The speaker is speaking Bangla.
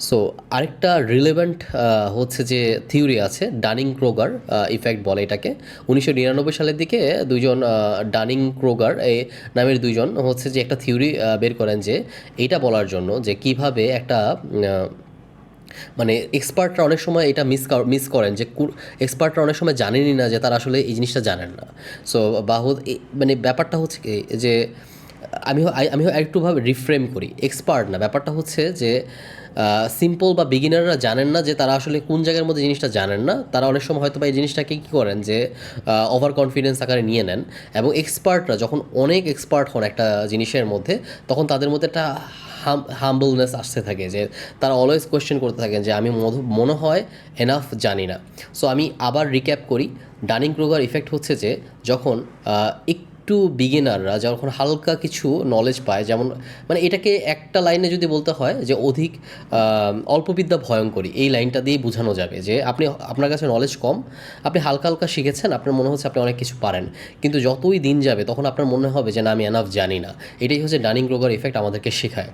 সো আরেকটা রিলেভেন্ট হচ্ছে যে থিওরি আছে, ডানিং ক্রোগার ইফেক্ট বলে এটাকে। 1999 সালের দিকে দুইজন ডানিং ক্রোগার নামের দুইজন হচ্ছে যে একটা থিওরি বের করেন যে এইটা বলার জন্য যে কিভাবে একটা মানে এক্সপার্টরা অনেক সময় এটা মিস করেন যে এক্সপার্টরা অনেক সময় জানেনই না যে তারা আসলে এই জিনিসটা জানেন না। সো মানে ব্যাপারটা হচ্ছে কি যে আমি একটুভাবে রিফ্রেম করি, এক্সপার্ট না, ব্যাপারটা হচ্ছে যে সিম্পল বা বিগিনাররা জানেন না যে তারা আসলে কোন জায়গার মধ্যে জিনিসটা জানেন না। তারা অনেক সময় হয়তো বা এই জিনিসটাকে কী করেন যে ওভার কনফিডেন্স আকারে নিয়ে নেন। এবং এক্সপার্টরা যখন অনেক এক্সপার্ট হন একটা জিনিসের মধ্যে, তখন তাদের মধ্যে একটা হাম্বলনেস আসতে থাকে যে তারা অলওয়েজ কোয়েশ্চেন করতে থাকেন যে আমি মনে হয় এনাফ জানি না। সো আমি আবার রিক্যাপ করি, ডানিং ক্রুগার ইফেক্ট হচ্ছে যে যখন একটু বিগিনাররা যখন হালকা কিছু নলেজ পায়, যেমন মানে এটাকে একটা লাইনে যদি বলতে হয় যে অধিক অল্পবিদ্যা ভয়ঙ্করী, এই লাইনটা দিয়েই বোঝানো যাবে যে আপনার কাছে নলেজ কম, আপনি হালকা হালকা শিখেছেন, আপনার মনে হচ্ছে আপনি অনেক কিছু পারেন, কিন্তু যতই দিন যাবে তখন আপনার মনে হবে যে না আমি এনাফ জানি না। এটাই হচ্ছে ডানিং ক্রুগার ইফেক্ট আমাদেরকে শেখায়।